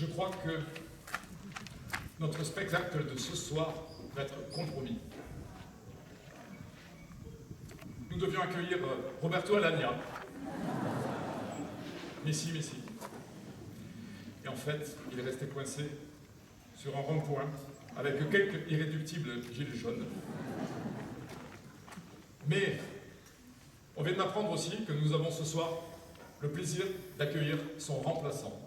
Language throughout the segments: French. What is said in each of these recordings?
Je crois que notre spectacle de ce soir va être compromis. Nous devions accueillir Roberto Alagna. Mais si. Et en fait, il est resté coincé sur un rond-point avec quelques irréductibles gilets jaunes. Mais on vient de m'apprendre aussi que nous avons ce soir le plaisir d'accueillir son remplaçant.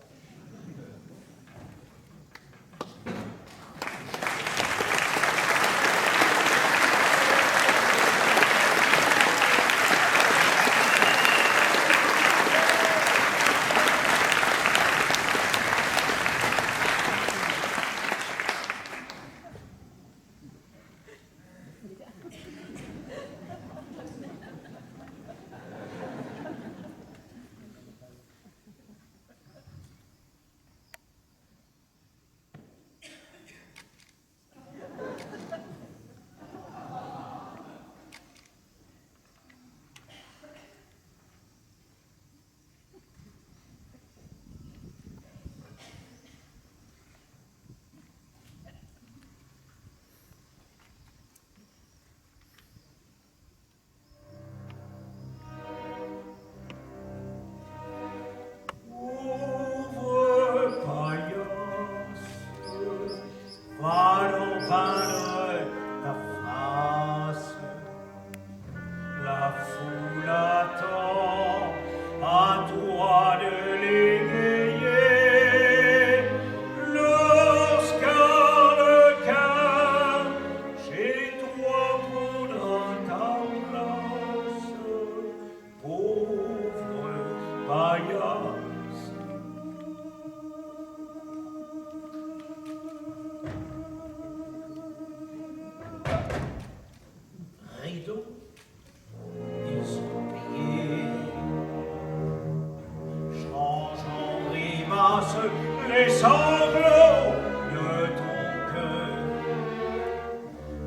Les sanglots de ton cœur,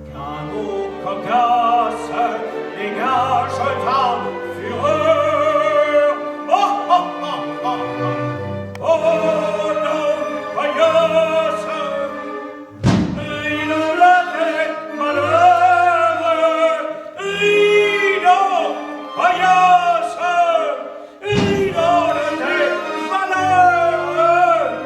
qu'un mot cocasse dégage ta fureur. Oh, oh, oh, oh, oh, oh, non, paillasse, ride de tes malheurs, ride, paillasse, ride de tes malheurs.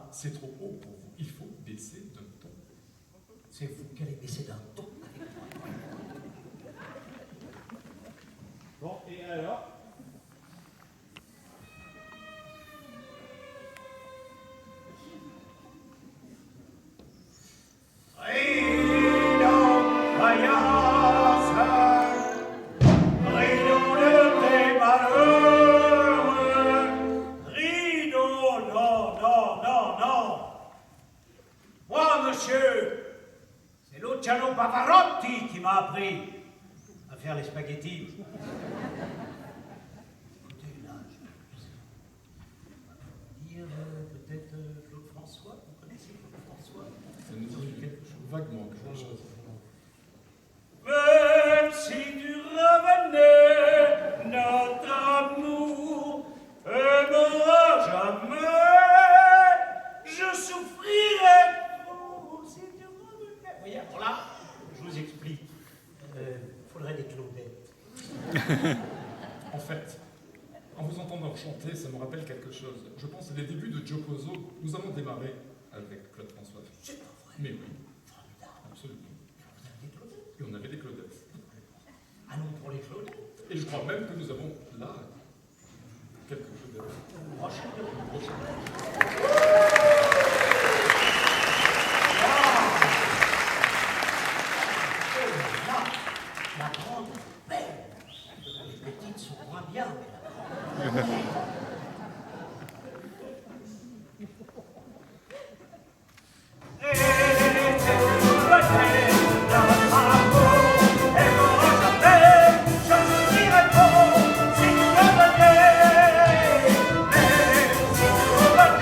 C'est trop haut pour vous. Il faut baisser d'un ton. C'est vous qui allez baisser d'un ton avec moi. Bon, et alors? C'est Luciano Pavarotti qui m'a appris à faire les spaghettis. Écoutez, là, je sais pas. Dire peut-être Claude François. Vous connaissez Claude François? Ça nous dit quelque chose, vaguement quelque chose. Même si tu revenais, notre amour aimera jamais. Je souffrirai. Voyez, alors là, je vous explique. Faudrait des Claudettes. En fait, en vous entendant chanter, ça me rappelle quelque chose. Je pense les débuts de Joe Pozzo, nous avons démarré avec Claude François. C'est pas vrai. Mais oui, Formidable. absolument. Vous avez des Claudettes. Et on avait des Claudettes. Allons pour les Claudettes. Et je crois même que nous avons là quelques Claudettes. La grande belle. Les petites sont moins bien, mais la grande. Je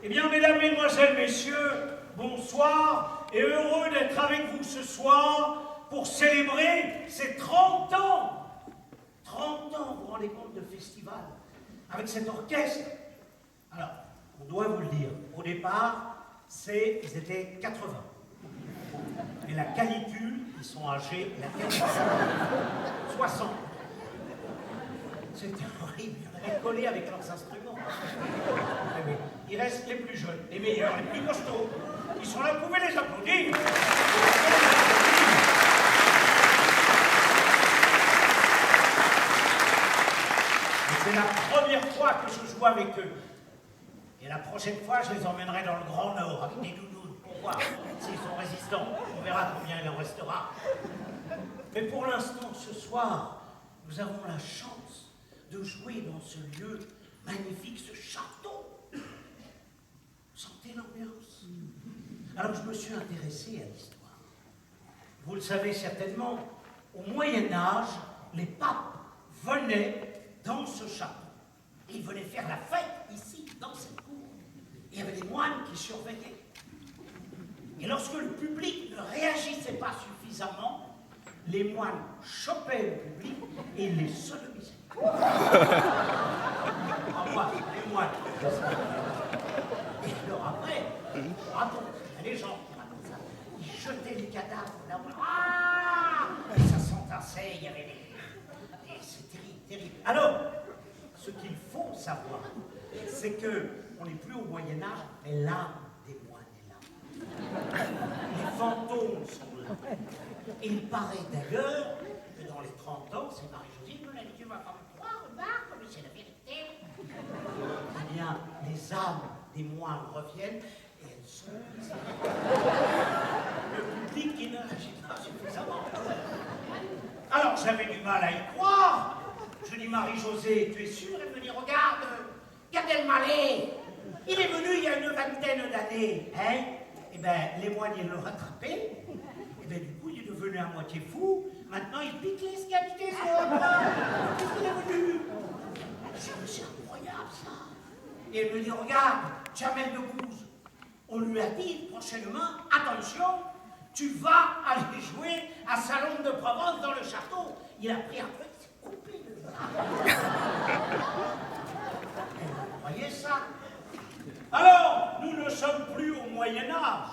Eh bien, mesdames, mesdemoiselles, messieurs, bonsoir et heureux d'être avec vous ce soir pour célébrer ces 30 ans. 30 ans, vous vous rendez compte, de festival avec cet orchestre. Alors, on doit vous le dire, au départ, ils étaient 80. Et la canicule, ils sont âgés, la canicule, 60. C'était horrible, ils avaient collé avec leurs instruments. Il reste les plus jeunes, les meilleurs, les plus costauds. Ils sont là, vous pouvez les applaudir. C'est la première fois que je joue avec eux. Et la prochaine fois, je les emmènerai dans le Grand Nord avec des doudounes pour voir s'ils sont résistants. On verra combien il en restera. Mais pour l'instant, ce soir, nous avons la chance de jouer dans ce lieu magnifique, ce château. Sentez l'ambiance. Alors je me suis intéressé à l'histoire. Vous le savez certainement, au Moyen-Âge, les papes venaient dans ce château. Et ils venaient faire la fête ici, dans cette cour. Il y avait des moines qui surveillaient. Et lorsque le public ne réagissait pas suffisamment, les moines chopaient le public et les sodomisaient. Enfin, les moines. Et alors après, il y a des gens qui racontent ça. Ils jetaient les cadavres là-haut. Ah, et ça s'entassait, il y avait des... C'est terrible, terrible. Alors, ce qu'il faut savoir, c'est qu'on n'est plus au Moyen-Âge, mais l'âme des moines est là. Les fantômes sont là. Et il paraît d'ailleurs que dans les 30 ans, c'est Marie-Josine, on a dit, tu vas pas me croire, Marc, mais c'est la vérité. Eh bien, les âmes des moines reviennent et elles sont ici. Le public qui ne réagit pas suffisamment. Alors j'avais du mal à y croire. Je dis, Marie-Josée, tu es sûre? Elle me dit, regarde, Gad Elmaleh, il est venu il y a une vingtaine d'années. Hein? Eh bien, les moines, ils l'ont rattrapé. Eh bien, du coup, il est devenu à moitié fou. Maintenant, il pique les scabies des autres. Qu'est-ce qu'il est venu? C'est incroyable, ça. Et elle me dit, regarde, Jamel Debbouze, on lui a dit prochainement, attention, tu vas aller jouer à Salon de Provence dans le château. Il a pris un truc, il s'est coupé le bras. Vous voyez ça? Alors, nous ne sommes plus au Moyen-Âge.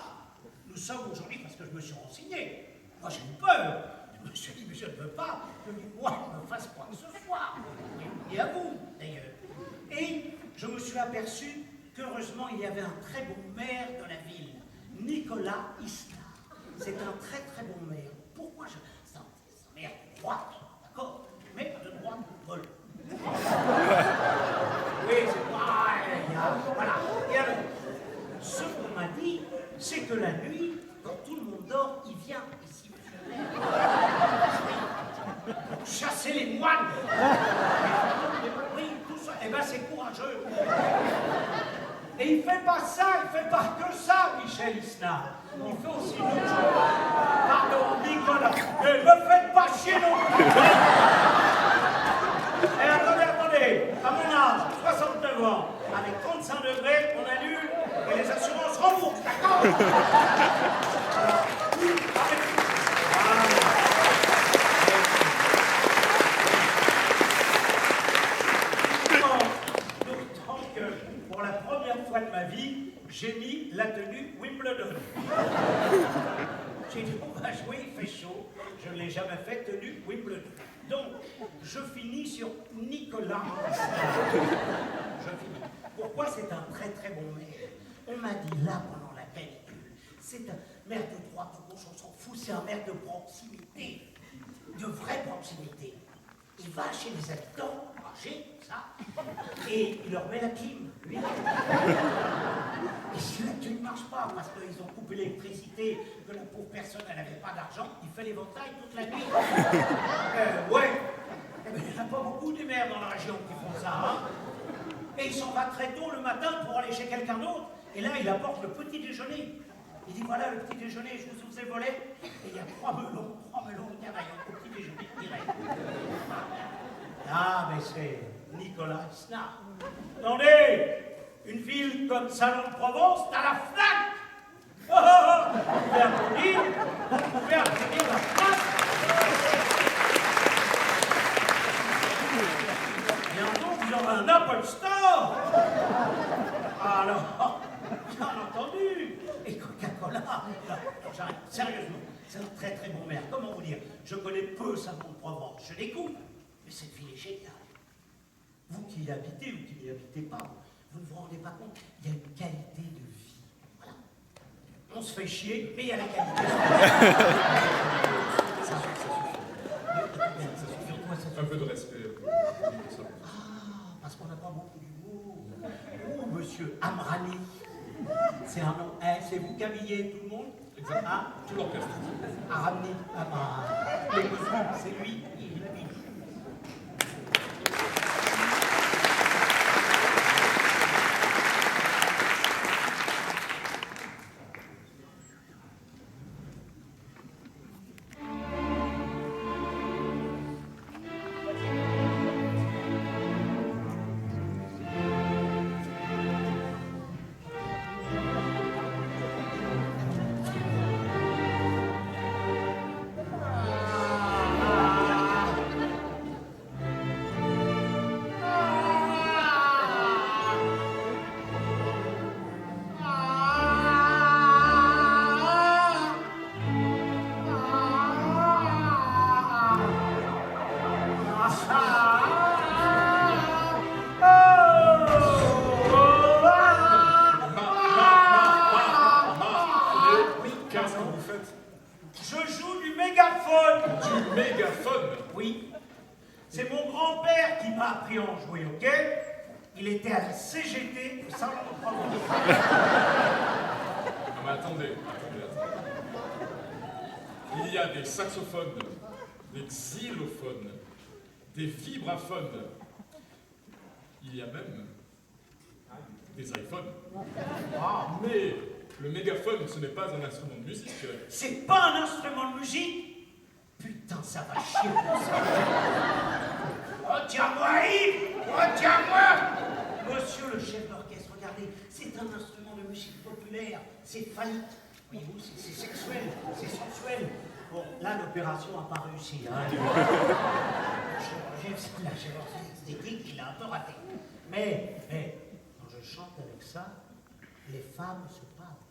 Nous sommes aujourd'hui, parce que je me suis renseigné. Moi, j'ai eu peur. Je me suis dit, mais je ne veux pas que les moines me fassent quoi que ce soit. Et à vous, d'ailleurs. Et je me suis aperçu qu'heureusement, il y avait un très bon maire de la ville, Nicolas Isnard. C'est un très très bon maire. Pourquoi c'est un maire de droite, d'accord? Mais de droite molle. Oui, c'est pareil. Voilà. Et alors, ce qu'on m'a dit, c'est que la nuit, quand tout le monde dort, il vient ici, monsieur le maire. Pour chasser les moines. Oui, tout ça. Eh bien, c'est courageux. Et il ne fait pas ça, il ne fait pas que ça, Michel Isnard. Il fait aussi une autre chose. Pardon, Nicolas, ne me faites pas chier non plus. Et attendez, à mon âge, 69 ans, avec 35 degrés, on annule et les assurances remboursent, d'accord? D'autant que, pour la première fois de ma vie, j'ai mis la tenue Wimbledon. J'ai dit, on va jouer, il fait chaud. Je ne l'ai jamais fait, tenue Wimbledon. Donc, je finis sur Nicolas Isnard. Je finis. Pourquoi c'est un très très bon maire? On m'a dit là, pendant la canicule, c'est un maire de droite, de gauche, on s'en fout, c'est un maire de proximité. De vraie proximité. Il va chez les habitants, âgés, ça, et il leur met la clim, lui. Et si la clim ne marche pas, parce qu'ils ont coupé l'électricité, que la pauvre personne, elle n'avait pas d'argent, il fait l'éventail toute la nuit. Ouais. Eh bien, il n'y en a pas beaucoup des maires dans la région qui font ça, hein. Et il s'en va très tôt le matin pour aller chez quelqu'un d'autre, et là, il apporte le petit déjeuner. Il dit, voilà le petit déjeuner, je vous ai volé, et il y a 3 melons de cavaillon au petit déjeuner direct. Ah, mais c'est Nicolas Isnard. Attendez, une ville connu comme salon de Provence, t'as la FNAC. Oh, oh, oh. Vous pouvez applaudir, vous pouvez applaudir la FNAC. Bientôt, vous aurez un Apple Store. Alors, bien entendu. Et Coca-Cola. J'arrête, sérieusement, c'est un très très bon maire. Comment vous dire? Je connais peu Salon de Provence, je découvre, mais cette ville est géniale. Vous qui y habitez ou qui n'y habitez pas, vous ne vous rendez pas compte, il y a une qualité de vie. Voilà. On se fait chier, mais il y a la qualité de vie. Ça suffit. Un peu de respect. Parce qu'on n'a pas beaucoup d'humour. Oh, monsieur Amrani. C'est un nom. Eh, c'est vous qui habillez tout le monde? Exactement. Hein? Tout l'orchestre. Amrani. Ah bah, c'est lui. Il habille. Oui, c'est mon grand-père qui m'a appris à en jouer, ok? Il était à la CGT au Salon de Provence. Non mais attendez. Il y a des saxophones, des xylophones, des vibraphones. Il y a même des iPhones. Mais le mégaphone, ce n'est pas un instrument de musique. C'est pas un instrument de musique? Putain, ça va chier pour ça. Retiens-moi, Yves! Retiens-moi! Monsieur le chef d'orchestre, regardez, c'est un instrument de musique populaire. C'est phallique. Voyez-vous, c'est sexuel, c'est sensuel. Bon, là, l'opération n'a pas réussi. Hein. La chirurgie esthétique, il a un peu raté. Mais, quand je chante avec ça, les femmes se parlent.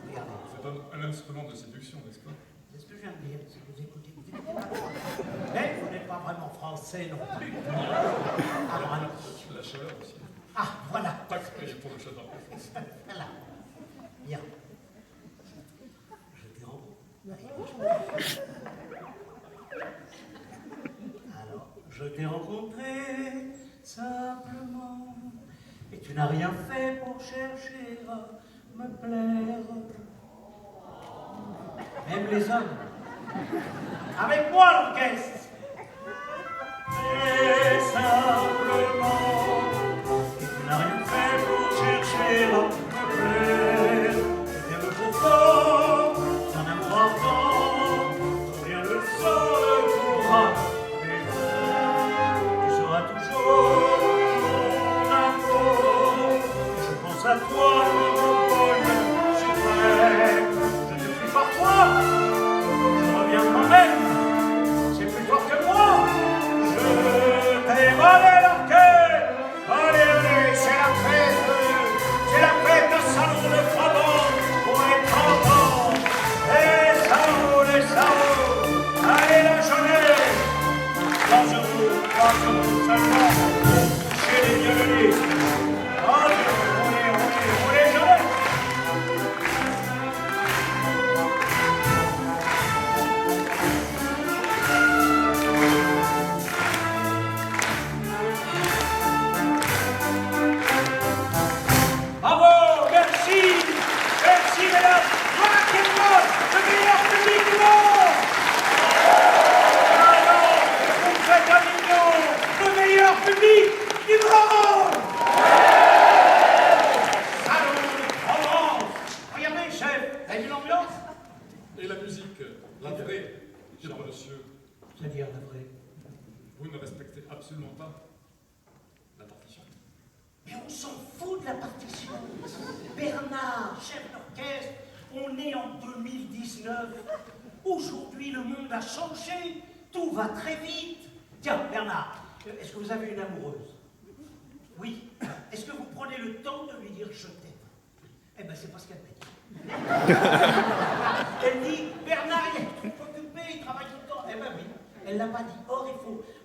Regardez. C'est un instrument de séduction, n'est-ce pas? C'est ce que je viens de dire, si vous écoutez. Mais vous n'êtes pas vraiment français non plus. Alors, La chaleur aussi. Ah, voilà. Pas que pour le chaleur. Voilà. Bien. Je t'ai Alors, je t'ai rencontré simplement, et tu n'as rien fait pour chercher à me plaire. Même les hommes. Avec moi l'orchestre. Et simplement, et tu n'as rien fait pour chercher à me plaire. Je t'aime pourtant, ton amour ardent, rien ne s'en pourra. Mais tu seras toujours mon amour. Je pense à toi, mon bonheur suprême. Je te prie parfois. Je reviens moi-même, c'est plus fort que moi. Je t'ai volé leur cœur. Allez, allez, c'est la fête au Salon de Provence pour les 30 ans. Les salons, allez la jeunesse. Quand je roule seulement, chez les violoniers. Allez, on est. Bernard, chef d'orchestre, on est en 2019. Aujourd'hui, le monde a changé. Tout va très vite. Tiens, Bernard, est-ce que vous avez une amoureuse? Oui. Est-ce que vous prenez le temps de lui dire je t'aime? Eh bien, c'est pas ce qu'elle m'a dit. Elle dit, Bernard, il est trop occupé, il travaille tout le temps. Eh bien, oui. Elle l'a pas dit. Or,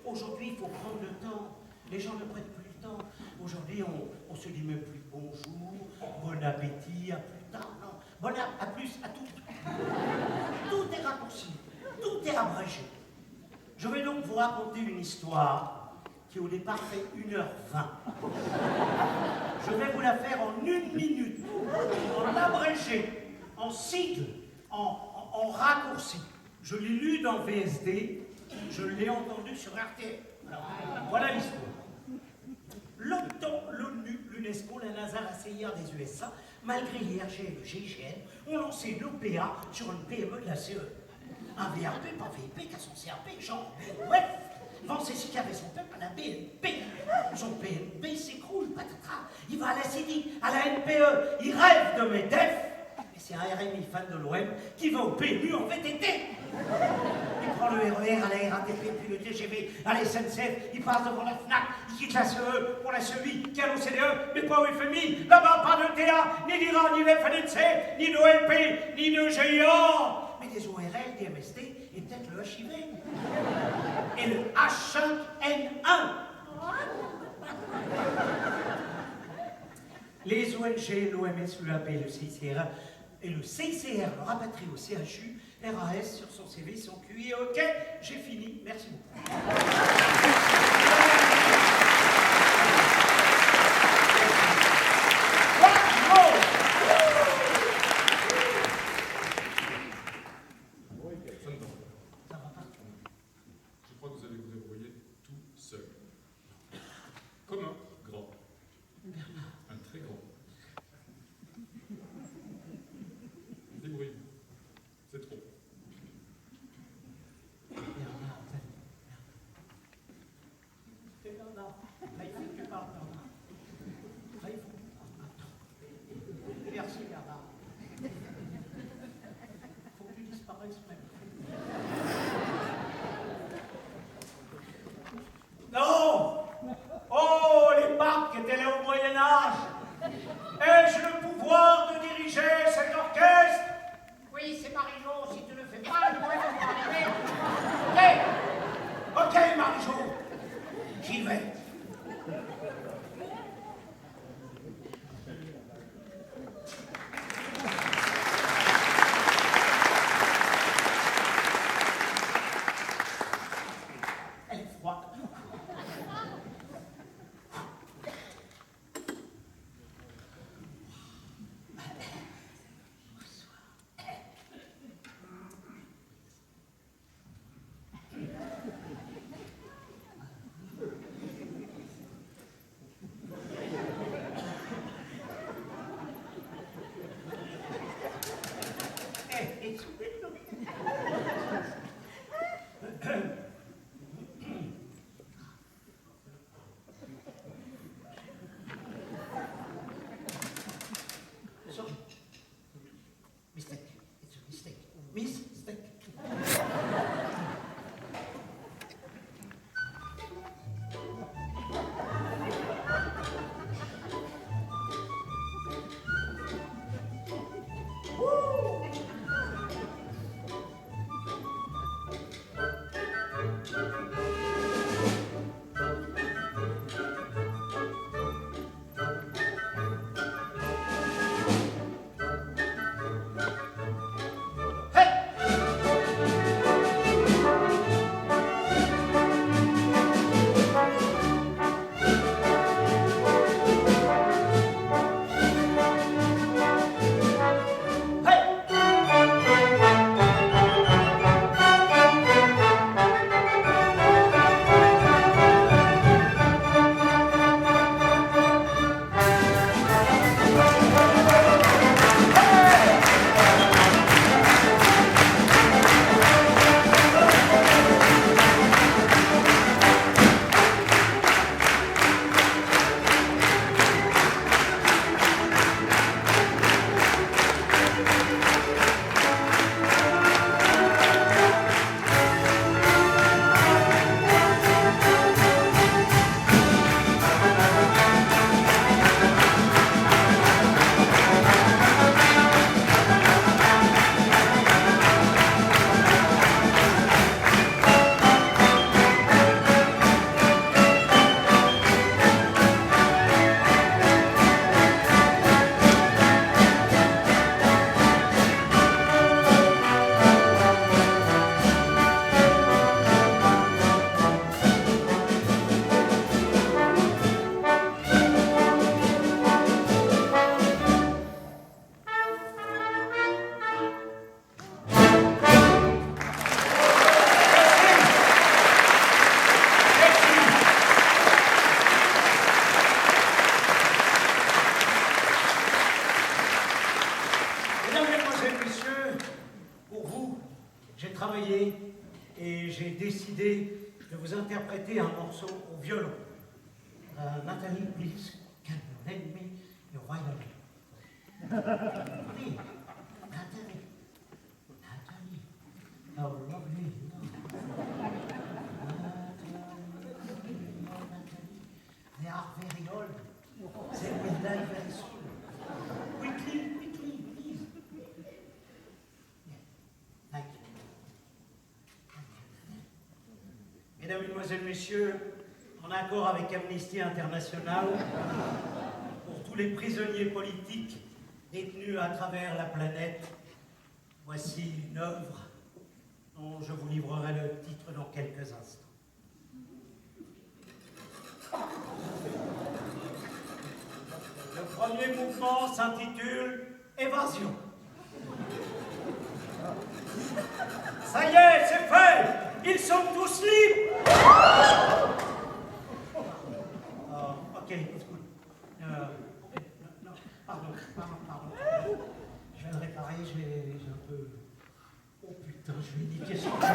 aujourd'hui, il faut prendre le temps. Les gens ne prennent plus le temps. Aujourd'hui, on se dit même plus bonjour, bon appétit, à plus tard. Non. Bon à plus, à tout. Tout est raccourci. Tout est abrégé. Je vais donc vous raconter une histoire qui au départ fait 1h20. Je vais vous la faire en 1 minute, en abrégé, en sigle, en raccourci. Je l'ai lu dans VSD, je l'ai entendu sur RTL. Alors, voilà l'histoire. Longtemps, l'ONU, l'UNESCO, la NASA, la CIA des USA, malgré l'IRG et le GIGN, ont lancé l'OPA sur une PME de la CE. Un VRP, pas VIP, qu'à son CRP, genre BOF. Vancécy qui avait son peuple à la BNP. Son PNP s'écroule, patatras. Il va à la CIDI, à la NPE, il rêve de MEDEF. Et c'est un RMI fan de l'OM qui va au PMU en VTT. Il prend le RER à la RATP, puis le TGV à la SNCF, il passe devant la FNAC, il quitte la CE pour la CEI, qui est au CDE, mais pas au FMI. Là-bas, pas de TA, ni d'IRA, ni de FNC, ni d'OLP, ni de GIA. Mais des ORL, des MST, et peut-être le HIV. Et le H5N1. Les ONG, l'OMS, l'UAP, le CICR et le CICR le rapatrie au CHU, RAS sur son CV, son QI. Ok, j'ai fini. Merci beaucoup. Je crois que vous allez vous débrouiller tout seul. Comme un grand. Un très grand. Débrouillez. C'est trop. travaillé et j'ai décidé de vous interpréter un morceau au violon. Nathalie, please, can you lend me your violin? Please, Nathalie, how lovely you are. Nathalie, they are very old. They will die very soon. Quickly, please. Yeah. Thank you. Mesdames, Mesdemoiselles, Messieurs, en accord avec Amnesty International, pour tous les prisonniers politiques détenus à travers la planète, voici une œuvre dont je vous livrerai le titre dans quelques instants. Le premier mouvement s'intitule Évasion. Ça y est, c'est fait! Ils sont tous libres! Ok, it's good. Non, pardon. Je viens de réparer, j'ai un peu... Oh putain, je lui ai dit qu'est-ce que je fais?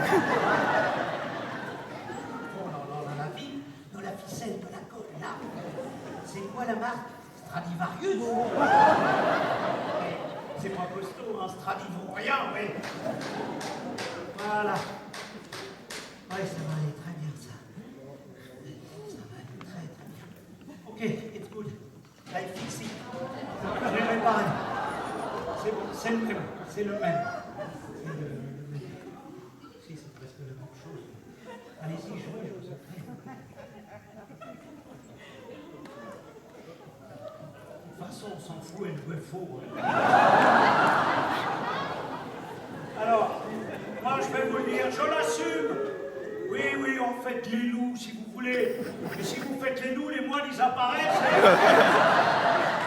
Oh là là, la vie, de la ficelle, de la colle, là. C'est quoi la marque? Stradivarius? C'est pas costaud, hein, Stradivorien, mais... Voilà. Ouais, ça va aller très bien, ça. Ça va aller très bien. Ok, it's good. I fix it. Je l'ai réparé. C'est bon, c'est le même. C'est le même. Si, c'est presque la même chose. Allez-y, jouez, je vous en prie. De toute façon, on s'en fout, elle jouait faux. Alors, moi, je vais vous le dire, je l'assume. Oui, on fait les loups, si vous voulez. Mais si vous faites les loups, les moines, ils apparaissent.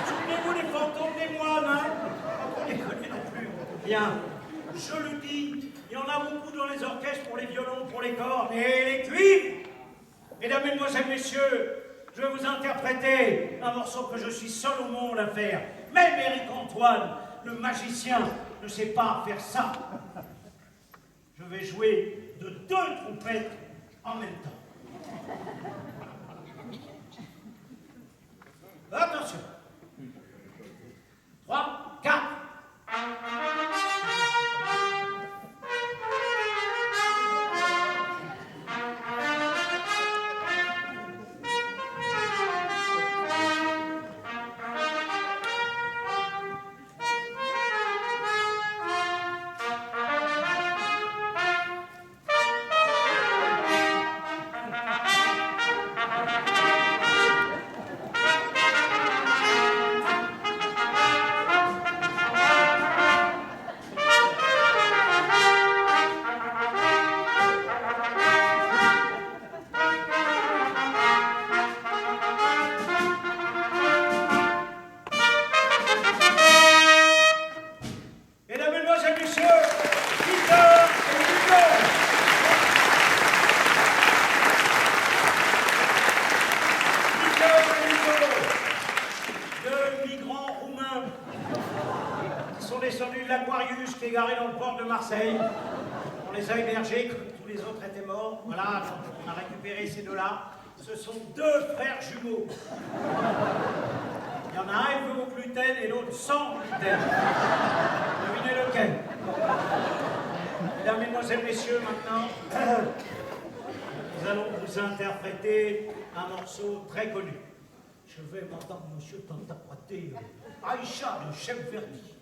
Souvenez-vous des fantômes des moines, hein? On les connaît non plus. Bien, je le dis, il y en a beaucoup dans les orchestres pour les violons, pour les cordes et les cuivres. Mesdames, Mesdemoiselles, Messieurs, je vais vous interpréter un morceau que je suis seul au monde à faire. Même Éric Antoine, le magicien, ne sait pas faire ça. Je vais jouer de 2 trompettes en même temps. Attention. 3, 4. Marseille. On les a hébergés, comme tous les autres étaient morts. Voilà, on a récupéré ces 2-là. Ce sont 2 frères jumeaux. Il y en a un, il veut au gluten et l'autre sans gluten. Devinez lequel. Mesdames, Mesdemoiselles, Messieurs, maintenant, nous allons vous interpréter un morceau très connu. Je vais m'entendre, monsieur, t'interpréter Aïcha de Chef Verdi.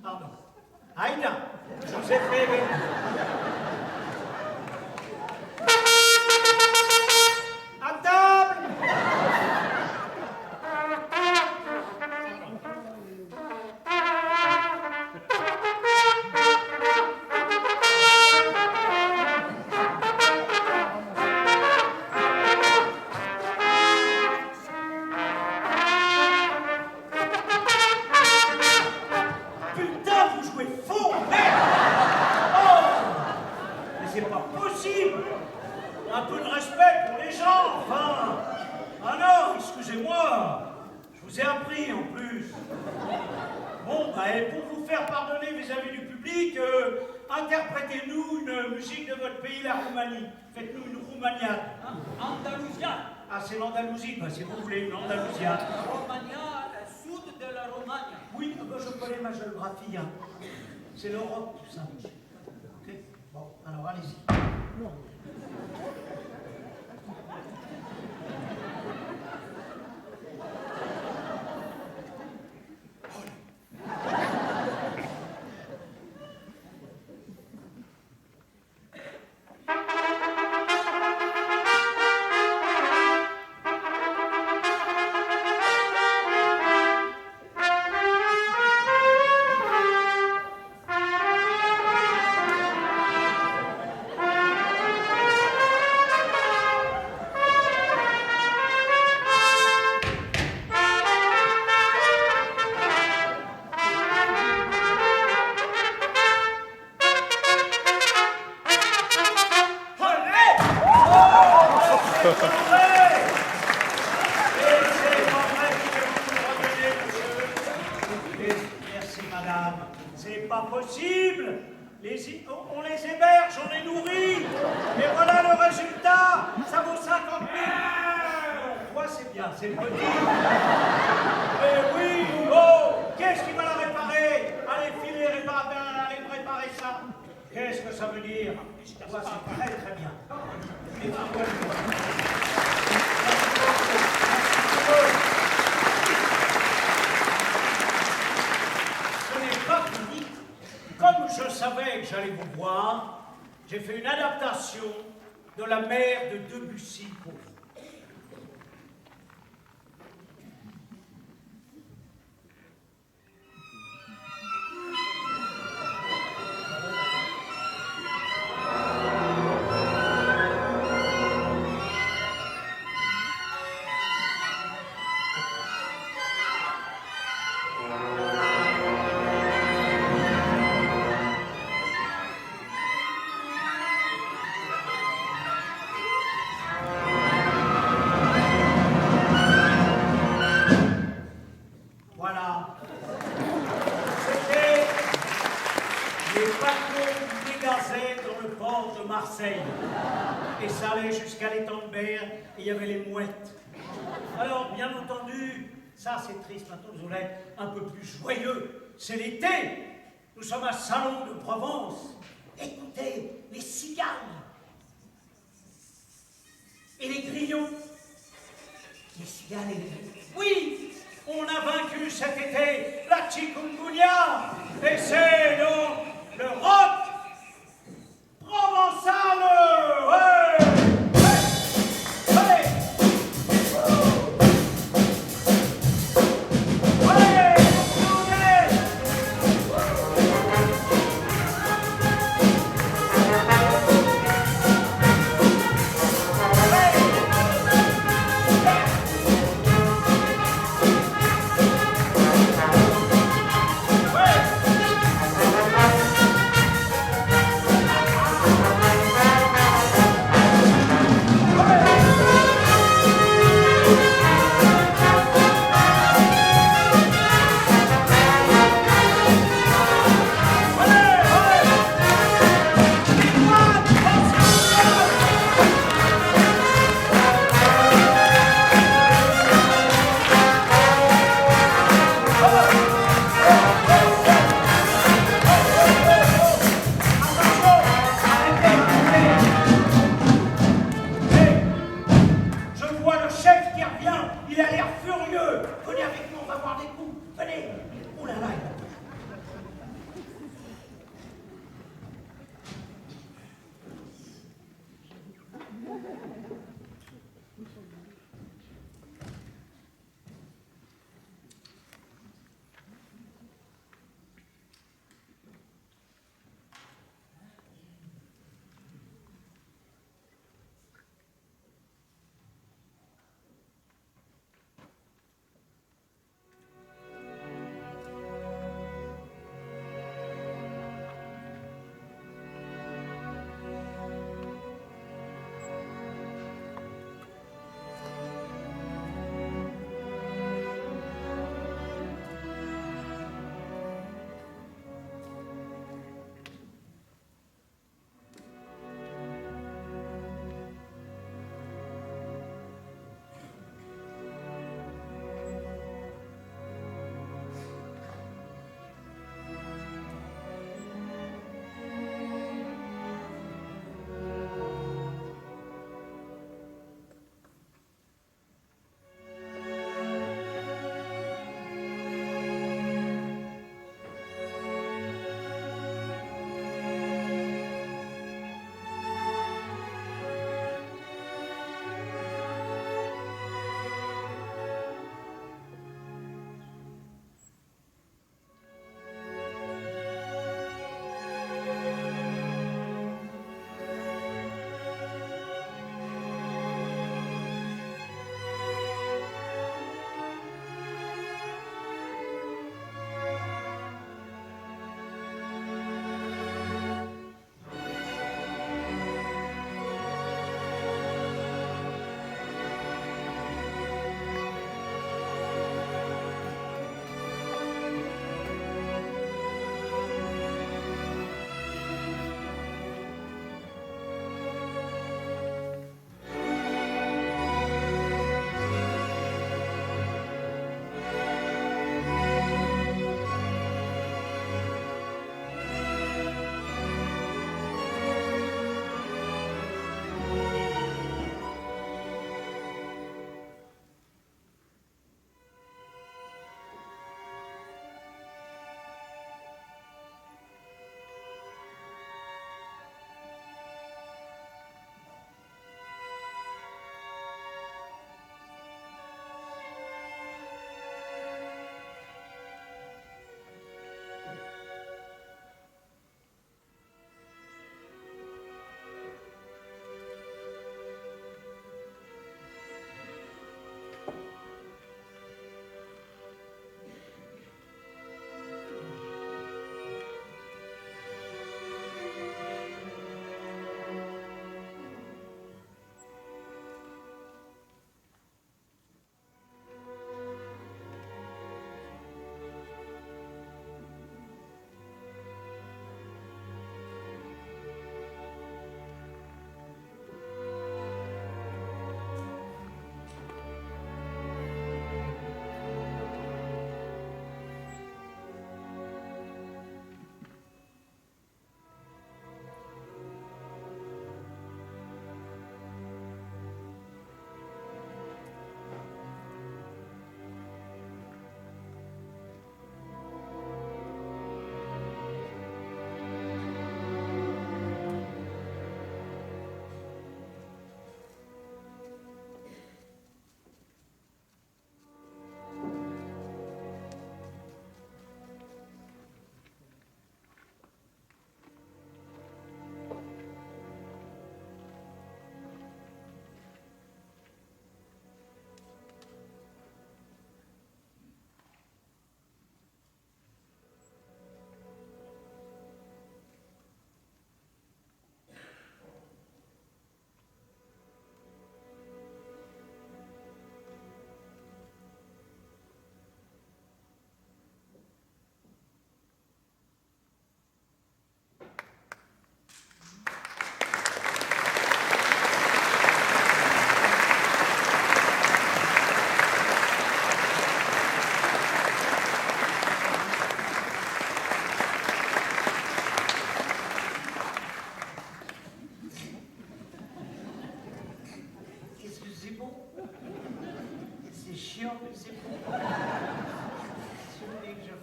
Pardon. Aïda, je vous ai fait... À table! vous ai appris en plus. Bon, bah, et pour vous faire pardonner vis-à-vis du public, interprétez-nous une musique de votre pays, la Roumanie. Faites-nous une roumaniade. Andalusiane. Ah, c'est l'Andalousie, bah, si vous voulez, une Andalousiade. Romagna, le sud de la Romagne. Oui, bah, je connais ma géographie. Hein. C'est l'Europe, tout ça. Ok. Bon, alors allez-y. Merci, madame. C'est pas possible. On les héberge, on les nourrit. Et voilà le résultat. Ça vaut 50 000. Bon, 3, c'est bien, c'est petit. Mais oui, oh, qu'est-ce qui va la réparer? Allez, filez, allez préparer ça. Qu'est-ce que ça veut dire? Moi, c'est très, très bien. Et ce n'est pas fini. Comme je savais que j'allais vous voir, j'ai fait une adaptation de la mère de Debussy pour vous. Voilà. C'était les bateaux qui dégazaient dans le port de Marseille. Et ça allait jusqu'à l'étang de Berre, et il y avait les mouettes. Alors, bien entendu, ça c'est triste, maintenant vous allez être un peu plus joyeux. C'est l'été. Nous sommes à Salon de Provence. Écoutez, les cigales. Et les grillons. Les cigales et les grillons. Oui, on a vaincu cet été la chikungunya. Et c'est donc le rock provençal. Ouais.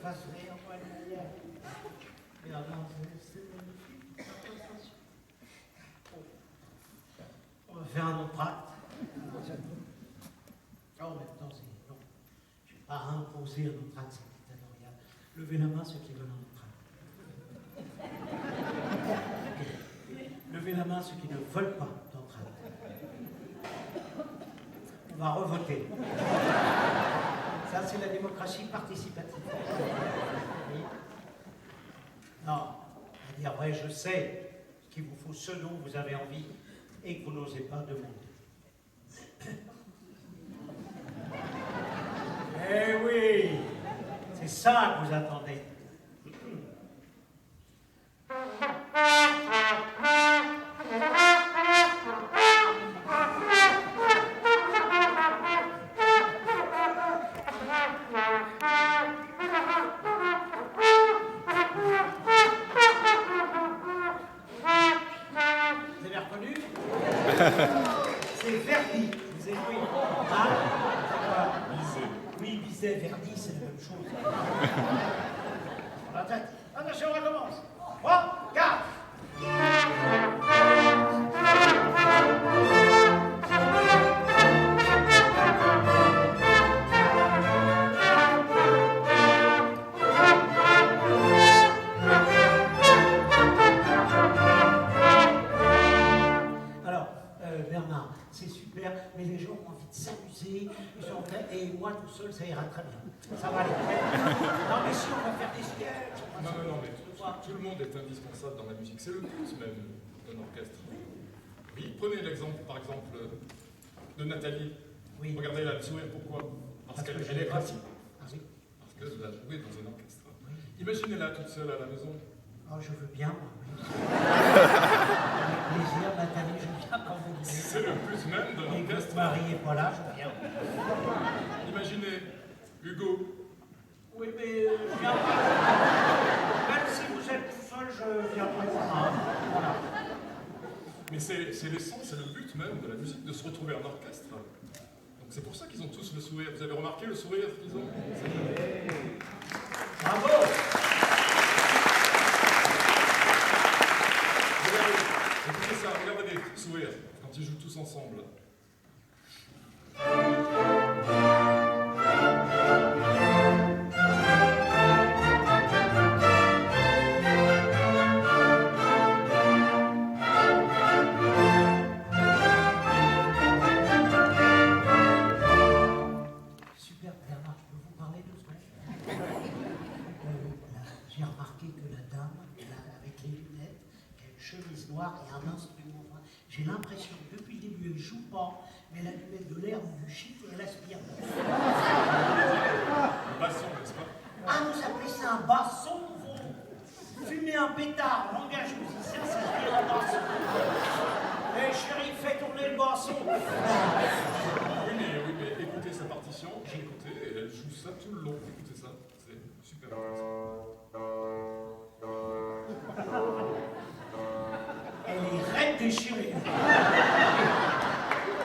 fasse rire, moi, derrière. Mais avant, c'est magnifique. On va faire un autre acte. Oh, maintenant, c'est non. Je ne vais pas imposer un autre acte, c'est dictatorial. Levez la main ceux qui veulent un autre acte. Levez la main ceux qui ne veulent pas d'autre acte. On va revoter. Ça, c'est la démocratie participative. Oui. Non, à dire vrai, je sais qu'il vous faut ce dont vous avez envie et que vous n'osez pas demander. Eh oui, c'est ça que vous attendez. Vous avez reconnu? C'est Verdi, vous avez vu? Hein? Bizet. Oui, Bizet, Verdi, c'est la même chose. La tête. Attention, on recommence. 3, 4. Alors, Bernard, c'est super, mais les gens ont envie de s'amuser, et moi tout seul, ça ira très bien. Ça va aller. Non, mais si on va faire des sketchs. Non, mais tout le monde est indispensable dans la musique. C'est le but même d'un orchestre. Oui, prenez l'exemple, par exemple, de Nathalie. Oui. Regardez la sourire, pourquoi? Parce qu'elle que est pratique. Ah oui. Parce qu'elle a joué dans un orchestre. Oui. Imaginez-la toute seule à la maison. Oh, je veux bien, moi. Oui. Avec plaisir, Nathalie, je viens quand vous voulez. C'est le but même d'un Et que orchestre. Marie n'est pas là, je viens. Imaginez Hugo. Oui, mais je viens pas. Même si vous êtes tout seul, je viens pas. Voilà. Mais c'est l'essence, c'est le but même de la musique, de se retrouver en orchestre. Donc c'est pour ça qu'ils ont tous le sourire. Vous avez remarqué le sourire qu'ils ont? Bravo! Regardez, écoutez ça, regardez les sourires quand ils jouent tous ensemble. Super, Bernard, je peux vous parler 2 secondes? J'ai remarqué que la dame, avec les lunettes, qui a une chemise noire et un instrument noir, j'ai l'impression que depuis le début, elle ne joue pas, mais elle allumait de l'air ou du chiffre et elle aspire. Le basson, n'est-ce pas? Ah, vous appelez ça un basson, vous? Fumer un pétard, langage musicien, ça se dit un basson. Eh chérie, fais tourner le basson. Oui, mais écoutez sa partition. J'ai écouté et elle joue ça tout le long. Écoutez ça, c'est super. Elle est raide déchirée.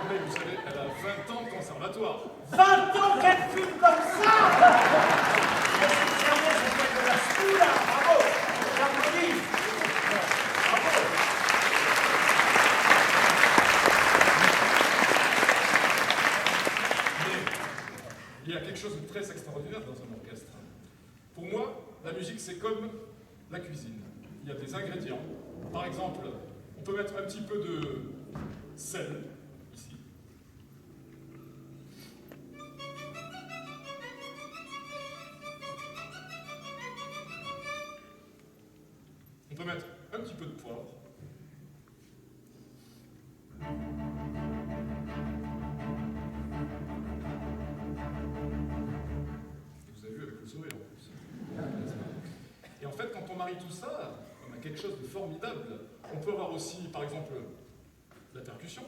Mais vous savez, elle a 20 ans de conservatoire. 20 ans qu'elle fume comme ça! Mais sincèrement, ça fait de la soula. Bravo! J'applaudis. Bravo! Mais il y a quelque chose de très extraordinaire dans un orchestre. Pour moi, la musique, c'est comme la cuisine. Il y a des ingrédients. Par exemple, on peut mettre un petit peu de sel, ici. On peut mettre un petit peu de poivre. Vous avez vu avec le sourire en plus. Et en fait, quand on marie tout ça, on a quelque chose de formidable. On peut avoir aussi, par exemple, la percussion.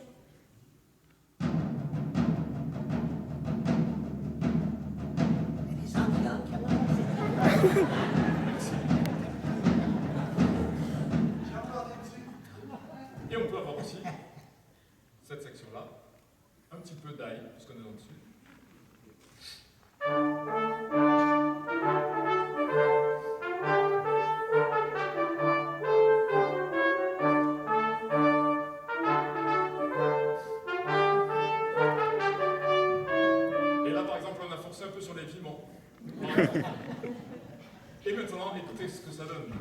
Et les Indiens qui appellent. Et on peut avoir aussi cette section-là, un petit peu d'ail, puisqu'on est dans le sud. forcer un peu sur les piments. Et maintenant, écoutez ce que ça donne.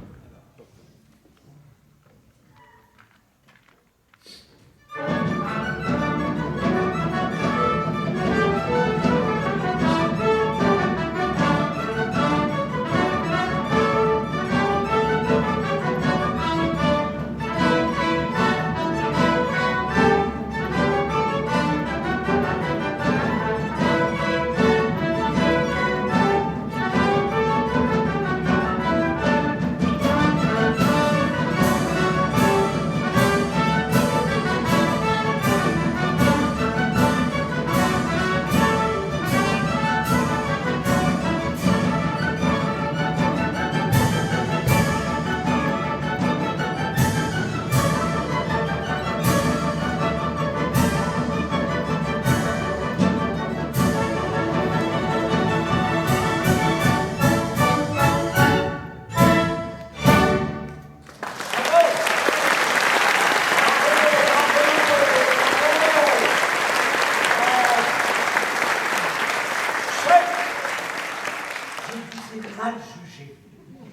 Mal jugé.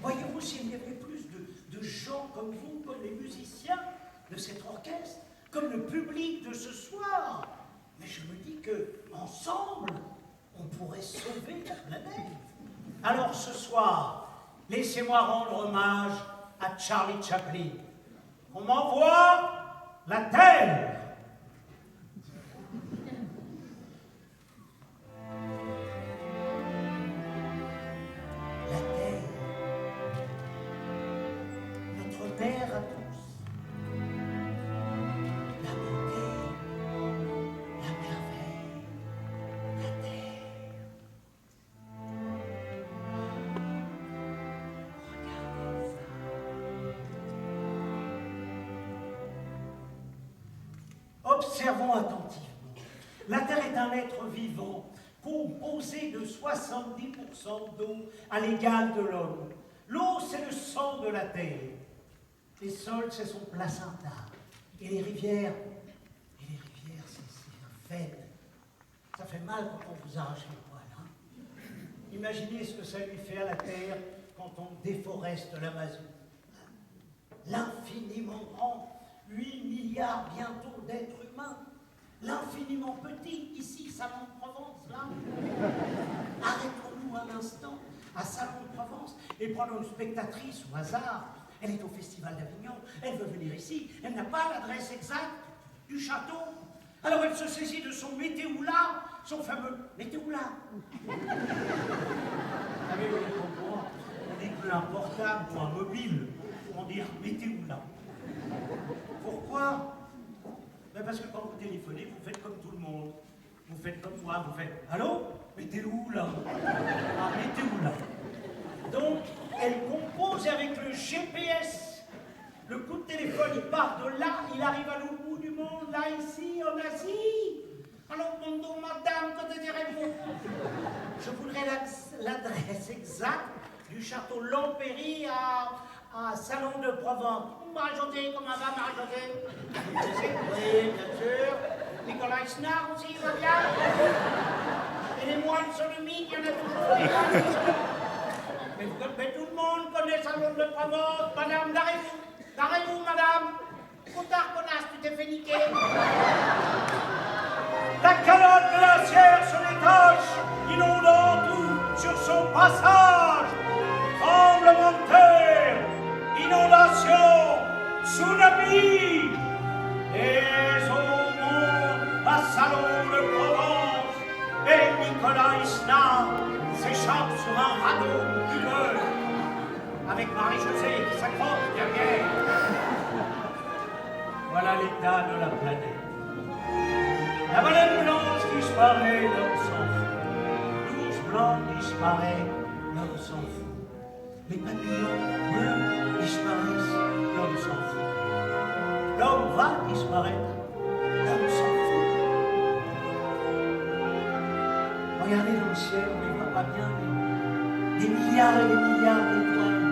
Voyez-vous, s'il y avait plus de gens comme vous, comme les musiciens de cet orchestre, comme le public de ce soir, mais je me dis que ensemble, on pourrait sauver la planète. Alors ce soir, laissez-moi rendre hommage à Charlie Chaplin. On m'envoie la Terre. Terre à tous, la beauté, la merveille, la terre. Regardez ça. Observons attentivement. La Terre est un être vivant, composé de 70% d'eau à l'égal de l'homme. L'eau, c'est le sang de la Terre. Les sols, c'est son placenta. Et les rivières, c'est ses veines. Ça fait mal quand on vous arrache les poils. Hein? Imaginez ce que ça lui fait à la Terre quand on déforeste l'Amazonie. L'infiniment grand, 8 milliards bientôt d'êtres humains. L'infiniment petit, ici, Salon de Provence, là. Arrêtons-nous un instant à Salon de Provence et prenons une spectatrice au hasard. Elle est au Festival d'Avignon, elle veut venir ici, elle n'a pas l'adresse exacte du château. Alors elle se saisit de son météoula, son fameux météoula. Ah mais oui, on dit plus un portable ou un mobile, on dit un météoula. Pourquoi? Ben parce que quand vous téléphonez, vous faites comme tout le monde. Vous faites comme moi, vous faites « Allô? Météoula ?» Ah, météoula. Donc, elle compose avec le GPS. Le coup de téléphone, il part de là, il arrive à l'autre bout du monde, là, ici, en Asie. Alors, bonjour, madame, que désirez-vous? Je voudrais l'adresse exacte du château Lampéry à Salon de Provence. Marie-Josée, comment va, Marie-Josée? Oui, bien sûr. Nicolas Isnard aussi, il va bien? Et les moines sodomites, il y en a toujours. Mais tout le monde connaît Salon de Provence. Madame, garez-vous, madame. Trop tard, connasse, tu t'es fait niquer. La calotte glaciaire se détache, inondant tout sur son passage. Tremblement de terre, inondation, tsunami. Et au monde, à Salon de Provence, et Nicolas Isnard s'échappe sur un radeau humeur, avec Marie-Josée qui s'accroche derrière. Voilà l'état de la planète. La baleine blanche disparaît, l'homme s'en fout. L'ours blanc disparaît, l'homme s'en fout. Les papillons bleus disparaissent, l'homme s'en fout. L'homme va disparaître, l'homme s'en fout. Regardez dans le ciel, on ne les voit pas bien, mais des milliards et des milliards d'étoiles.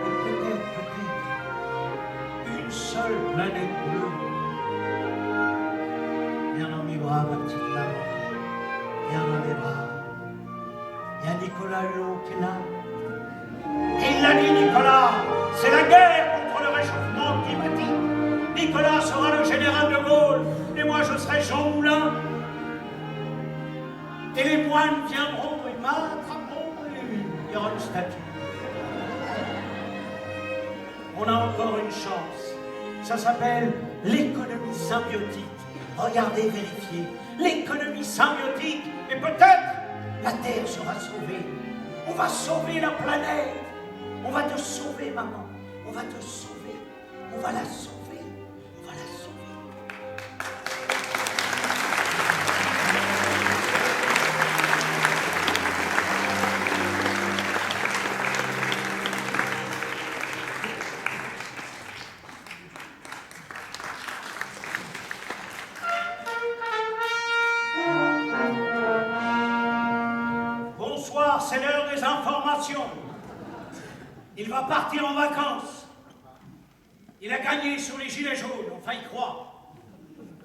Et peut-être, une seule planète bleue. Viens dans mes bras, ma petite maman. Viens dans mes bras. Nicolas Hulot qui est là. Il l'a dit, Nicolas, c'est la guerre contre le réchauffement climatique. Nicolas sera le général de Gaulle, et moi je serai Jean Moulin. Et les moines viendront et m'attraperont, et il y aura une statue. On a encore une chance. Ça s'appelle l'économie symbiotique. Regardez, vérifiez. L'économie symbiotique, et peut-être la Terre sera sauvée. On va sauver la planète. On va te sauver, maman. On va te sauver. On va la sauver. On va la sauver. Bonsoir, c'est l'heure des informations. Il va partir en vacances. Il a gagné sur les gilets jaunes, enfin y croire.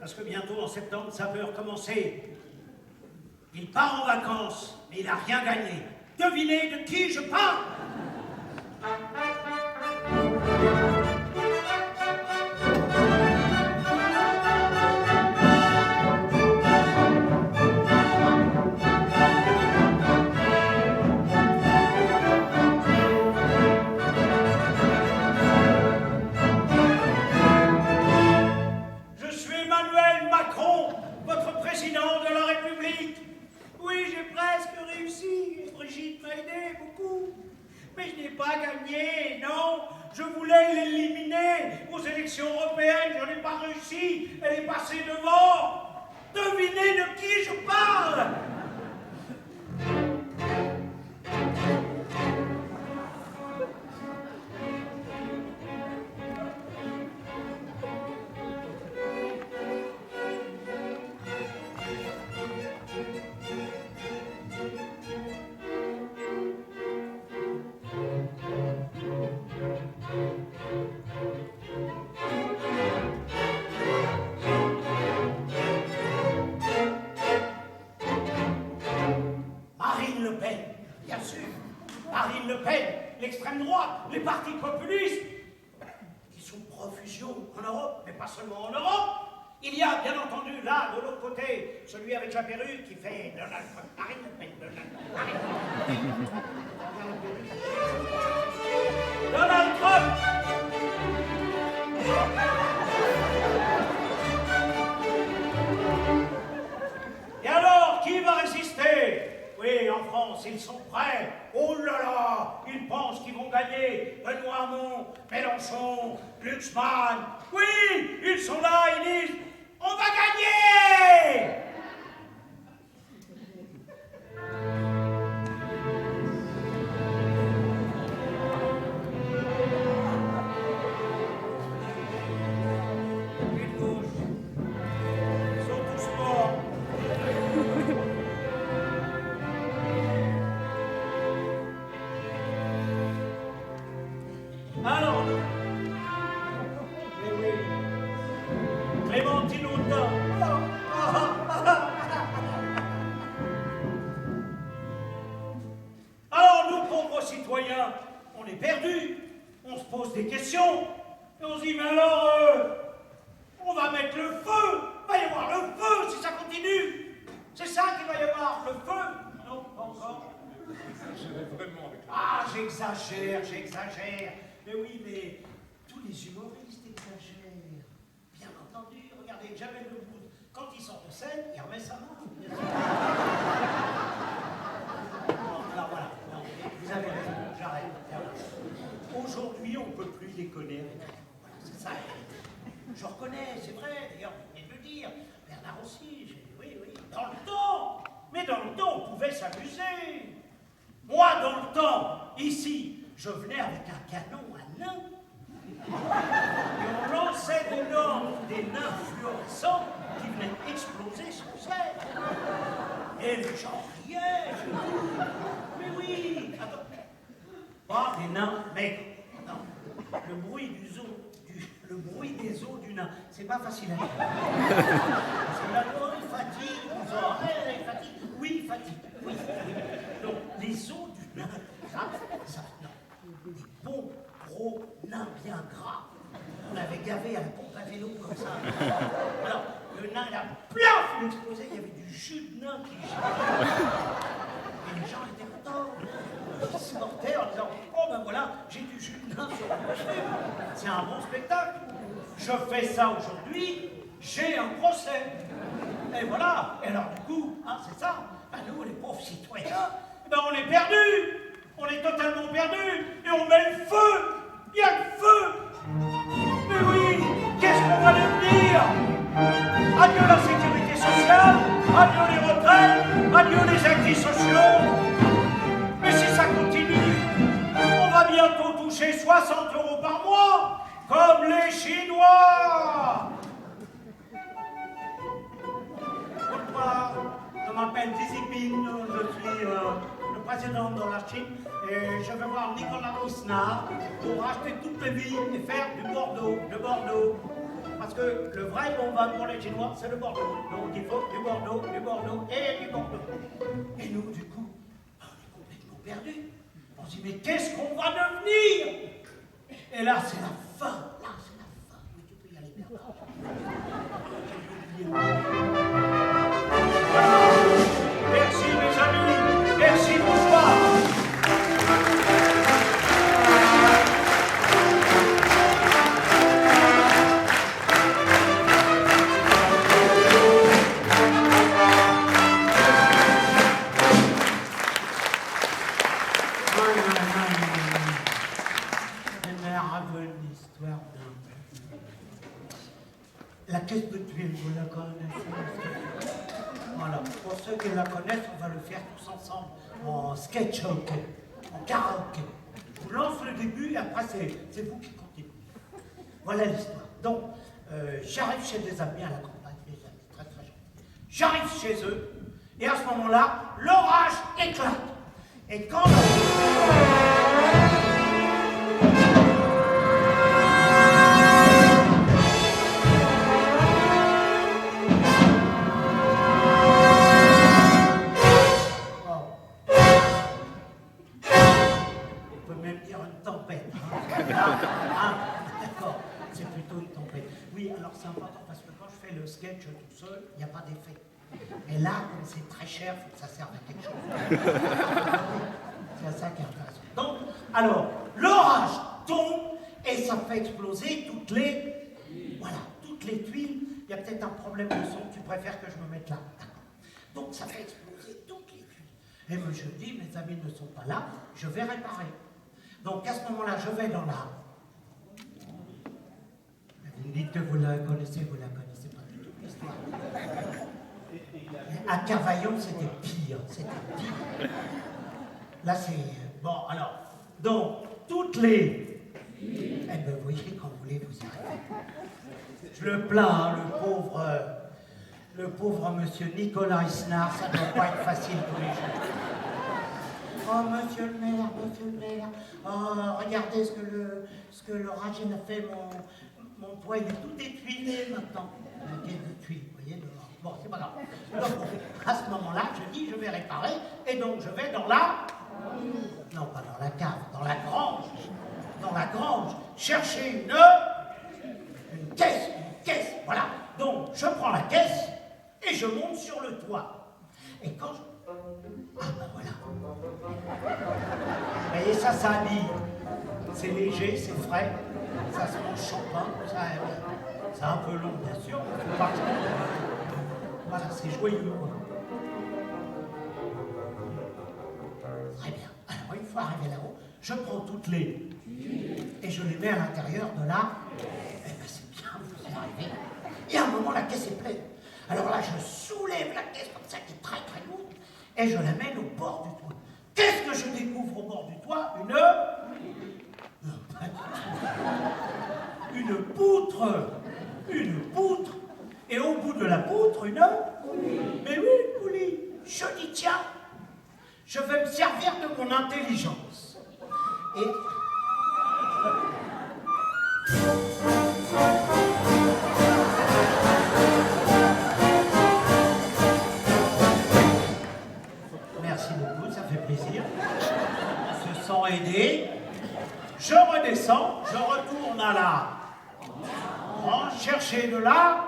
Parce que bientôt, en septembre, ça peut recommencer. Il part en vacances, mais il n'a rien gagné. Devinez de qui je parle? Président de la République. Oui, j'ai presque réussi. Brigitte m'a aidé beaucoup. Mais je n'ai pas gagné, non. Je voulais l'éliminer aux élections européennes. Je n'ai pas réussi. Elle est passée devant. Devinez de qui je parle? Marine Le Pen, l'extrême droite, les partis populistes, qui sont profusion en Europe, mais pas seulement en Europe. Il y a, bien entendu, là, de l'autre côté, celui avec la perruque qui fait Donald Trump. Marine Le Pen, Donald Trump. Donald Trump. Et alors, qui va résister? Oui, en France, ils sont prêts. Oh là là, ils pensent qu'ils vont gagner. Benoît Hamon, Mélenchon, Glucksmann. Oui, ils sont là, ils disent, on va gagner! Les de gauche, ils sont tous morts. Alors, oui, Clémentine Autain. Alors, nous, pauvres citoyens, on est perdus, on se pose des questions, et on se dit, mais alors, on va mettre le feu, il va y avoir le feu si ça continue. C'est ça qu'il va y avoir, le feu. Non, pas encore. J'exagérais vraiment avec Ah, j'exagère. Mais oui, mais tous les humoristes exagèrent. Bien entendu, regardez, Jamel Debbouze, quand il sort de scène, il remet sa main. Non, alors voilà, non, vous avez raison, j'arrête. Aujourd'hui, on ne peut plus déconner avec rien. Voilà, c'est ça. Je reconnais, c'est vrai, d'ailleurs, vous venez de le dire, Bernard aussi, oui, dans le temps. Mais dans le temps, on pouvait s'amuser. Moi, dans le temps, ici, je venais avec un canon à nains. Et on lançait des nains fluorescents qui venaient exploser sur scène. Et les gens riaient. Mais oui, attends. Pas des nains maigres. Non. Le bruit des os du nain, c'est pas facile à dire. C'est la il fatigue, il fatigue. Oui, il fatigue. Oui. Donc, les os du bien gras. On l'avait gavé à la pompe à vélo comme ça. Alors, le nain, il a plaf, il explosait, il y avait du jus de nain qui jaillait. Et les gens étaient contents. Ils sortaient en disant, oh ben voilà, j'ai du jus de nain sur le costume. C'est un bon spectacle. Je fais ça aujourd'hui, j'ai un procès. Et voilà. Et alors du coup, hein, c'est ça. Ben, nous, les pauvres citoyens, ben, on est perdus. On est totalement perdus. Et on met le feu. Il y a le feu. Mais oui, qu'est-ce qu'on va devenir? Adieu la sécurité sociale, adieu les retraites, adieu les acquis sociaux. Mais si ça continue, on va bientôt toucher 60 € par mois, comme les Chinois. Bonsoir, je m'appelle Xi Jinping, je suis le président de la Chine et je vais voir Nicolas Isnard pour racheter toutes les villes et faire du Bordeaux, de Bordeaux. Parce que le vrai bon vin pour les Chinois, c'est le Bordeaux. Donc il faut du Bordeaux et du Bordeaux. Et nous, du coup, on est complètement perdus. On se dit, mais qu'est-ce qu'on va devenir? Et là, c'est la fin. Là, c'est la fin. Mais tu peux y aller, Bernard. J'ai oublié. Voilà. Merci, mes amis. Merci, bonsoir. La caisse de tuiles, vous la connaissez? Voilà, pour ceux qui la connaissent, on va le faire tous ensemble en sketch hockey, en karaoké. Je vous lance le début et après c'est vous qui continuez. Voilà l'histoire. Donc, j'arrive chez des amis à la campagne, des amis très très gentils. J'arrive chez eux et à ce moment-là, l'orage éclate. Et quand c'est important parce que quand je fais le sketch tout seul, il n'y a pas d'effet. Et là, comme c'est très cher, il faut que ça serve à quelque chose. C'est ça qui est intéressant. Donc, alors, l'orage tombe et ça fait exploser toutes les... Voilà, toutes les tuiles. Il y a peut-être un problème de son, tu préfères que je me mette là. Donc, ça fait exploser toutes les tuiles. Et moi, je dis, mes amis ne sont pas là, je vais réparer. Donc, à ce moment-là, je vais dans la... Vous me dites que vous la connaissez pas du tout, l'histoire. À Cavaillon, c'était pire, Là, c'est... Bon, alors, donc, toutes les... Eh bien, vous voyez, quand vous voulez, vous y arrivez. Je le plains, hein, le pauvre monsieur Nicolas Isnard, ça ne doit pas être facile tous les jours. Oh, monsieur le maire, oh, regardez ce que l'orage a fait, mon toit, il est tout étuilé maintenant. Il y a des tuiles, vous voyez, dehors. Bon, c'est pas grave. Donc, à ce moment-là, je dis, je vais réparer, et donc je vais dans la... Non, pas dans la cave, dans la grange. Dans la grange, chercher une caisse, voilà. Donc, je prends la caisse, et je monte sur le toit. Et quand je... Ah, ben voilà. Vous voyez, ça s'habille. C'est léger, c'est frais. Ça se mange champagne, c'est un peu long, bien sûr. Voilà, c'est joyeux, quoi. Très bien. Alors, une fois arrivé là-haut, je prends toutes les... et je les mets à l'intérieur de là. Eh bien, c'est bien, vous y arrivez. Et à un moment, la caisse est pleine. Alors là, je soulève la caisse comme ça, qui est très très lourde, et je la mène au bord du toit. Qu'est-ce que je découvre au bord du toit? Une poutre, et au bout de la poutre, mais oui, une poulie. Je dis, tiens, je vais me servir de mon intelligence. Et... Merci beaucoup, ça fait plaisir. On se sent aidé. Je redescends, je retourne à la branche, chercher de la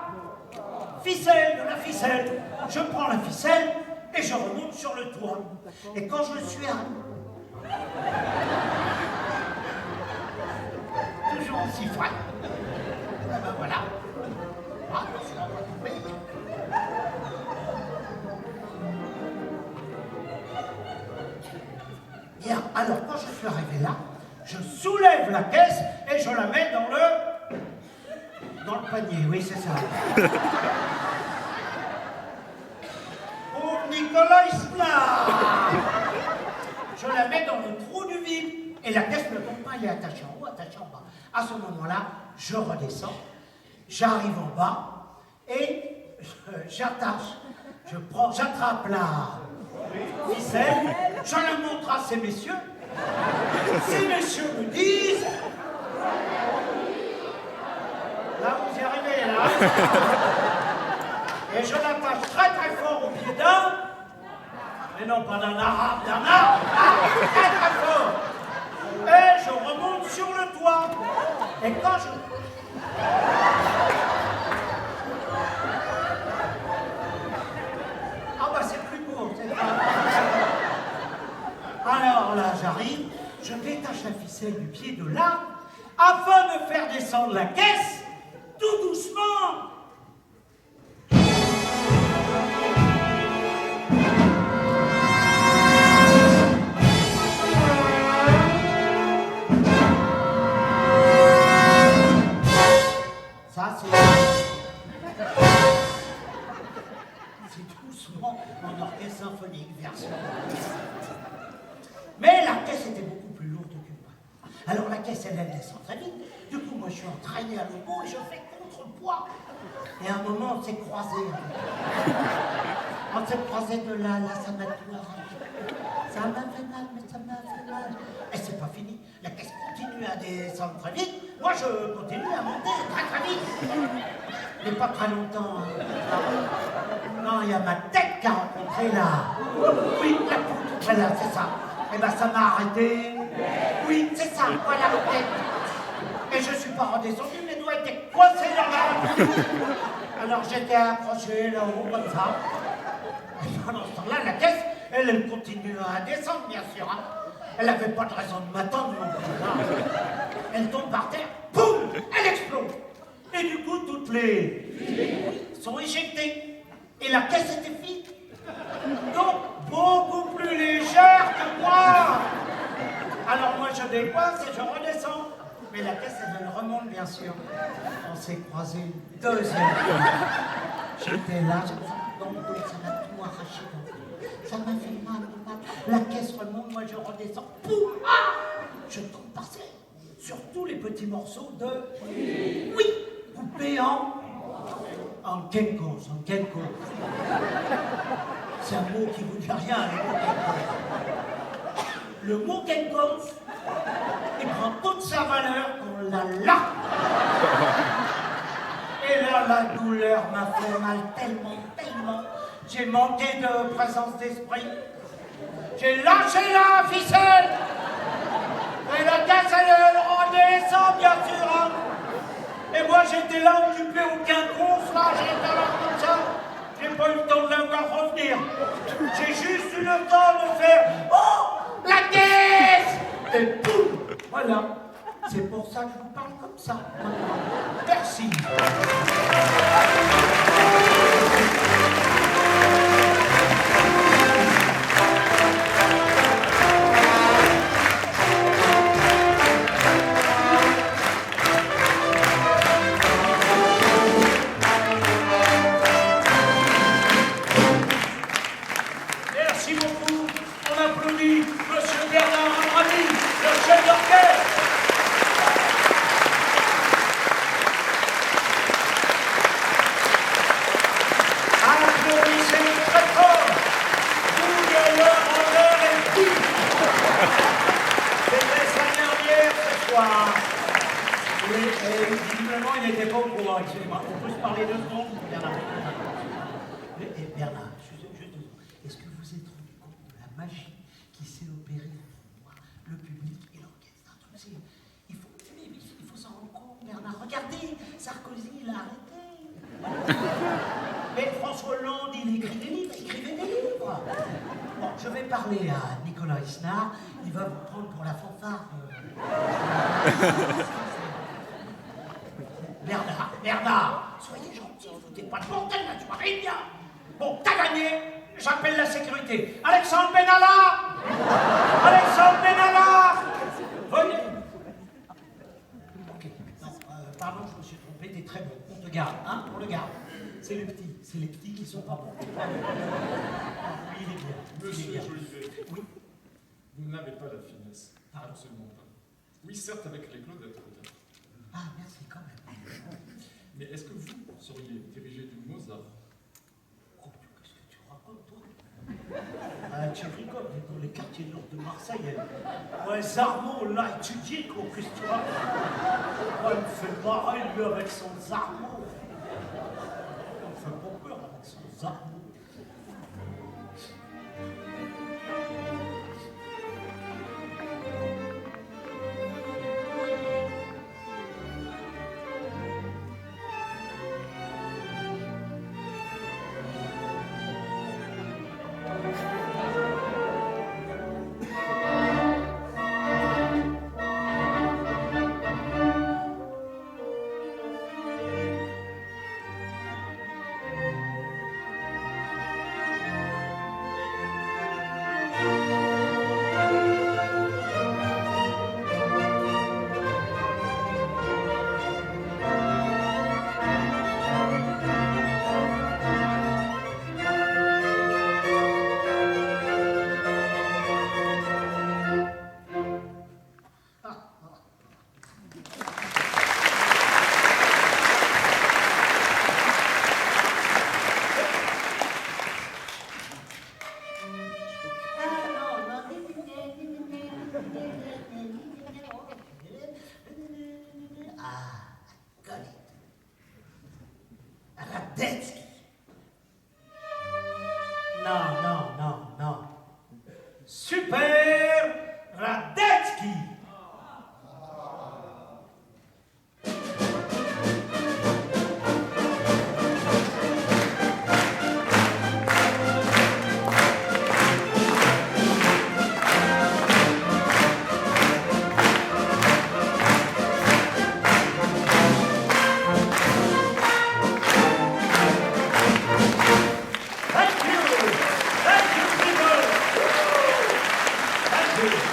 ficelle. Je prends la ficelle et je remonte sur le toit. Et quand je suis toujours aussi frais, et ben voilà. Attention à pas tomber. Bien, alors quand je suis arrivé là, je soulève la caisse et je la mets dans le panier, oui c'est ça. Pour Nicolas Isla. Je la mets dans le trou du vide et la caisse ne tombe pas, elle est attachée en haut, attachée en bas. À ce moment-là, je redescends, j'arrive en bas et j'attache, j'attrape la ficelle, je la montre à ces messieurs. Ces messieurs me disent... Là, vous y arrivez, là. Et je l'attache très très fort au pied d'un... Mais non, pas d'un arabe, d'un arbre. Très très fort. Et je remonte sur le toit. Et quand je... Ah bah c'est plus court, c'est pas... Alors là, j'arrive, je détache la ficelle du pied de l'arbre afin de faire descendre la caisse tout doucement. Ça, c'est doucement en orchestre symphonique, version. Mais la caisse était beaucoup plus lourde que moi. Alors la caisse, elle descend très vite. Du coup, moi, je suis entraîné à l'eau et je fais contre-poids. Et à un moment, on s'est croisés. On s'est croisés de là, ça m'a tout arraché. Ça m'a fait mal, mais ça m'a fait mal. Et c'est pas fini. La caisse continue à descendre très vite. Moi, je continue à monter très très vite. Mais pas très longtemps. Hein. Non, il y a ma tête qui a rencontré là. Oui, la poutre, voilà, c'est ça. Eh ben, ça m'a arrêté. Oui, c'est ça, voilà la tête. Et je suis pas redescendu, mes doigts étaient coincés dans la poutre. Alors j'étais accroché là-haut, comme ça. Et pendant ce temps-là, la caisse, elle continue à descendre, bien sûr. Hein. Elle n'avait pas de raison de m'attendre non plus. Hein. Elle tombe par terre, boum, elle explose. Et du coup, toutes les sont éjectées. Et la caisse était vide. Donc, beaucoup plus légère que moi. Alors moi, je décoince et je redescends. Mais la caisse, elle remonte, bien sûr. On s'est croisés une deuxième fois. J'étais là, dans le dos, ça m'a tout arraché. Ça m'a fait mal. La caisse remonte, moi je redescends. Poum, ah, je tombe par terre. Sur tous les petits morceaux de... Oui, coupés en kenkos, C'est un mot qui vous dit rien, le mot kenkos, il prend toute sa valeur qu'on l'a là. Et là, la douleur m'a fait mal tellement. J'ai manqué de présence d'esprit. J'ai lâché la ficelle. Et la caisse, elle redescend, bien sûr. Hein. Et moi, j'étais là, occupé au quinconce, là, j'étais là comme ça. J'ai pas eu le temps de la voir revenir. J'ai juste eu le temps de faire « Oh, la caisse !» Et boum, voilà. C'est pour ça que je vous parle comme ça. Merci. Merci beaucoup. On applaudit Monsieur Bernard Abrami, le chef d'orchestre. Applaudissez très fort. Vous gagnez en l'air et tout. C'était sa dernière ce soir. Et visiblement, il n'était pas au courant. Excusez-moi, on peut se parler 2 secondes, Bernard. Bernard, juste 2 secondes. Est-ce que vous vous êtes rendu compte de la magie qui s'est opérée entre moi, le public et l'orchestre? parler à Nicolas Isnard, il va vous prendre pour la fanfare. Bernard, soyez gentil, foutez pas de bordel, là, tu vois rien bien. Bon, t'as gagné, j'appelle la sécurité. Alexandre Benalla! Alexandre Benalla! Venez. Ok, non, pardon, je me suis trompé, t'es très bon, on te garde, hein, on le garde. C'est les petits qui sont pas bons. Oui, il est bien. Monsieur Jolivet, Oui. vous n'avez pas la finesse. Absolument pas. Oui, certes, avec les Claudettes, peut-être. Ah, merci quand même. Mais est-ce que vous sauriez diriger du Mozart? Oh, qu'est-ce que tu racontes, toi? Tu rigoles, dans les quartiers nord de Marseille. Ouais, Zarmo l'a étudié, quoi, qu'est-ce que tu racontes? Ouais, il me fait marrer, lui, avec son Zarmo. Il me fait pas peur avec son Zarmo. Radetzky. Non. Super Radetzky. Thank you, people. Thank you.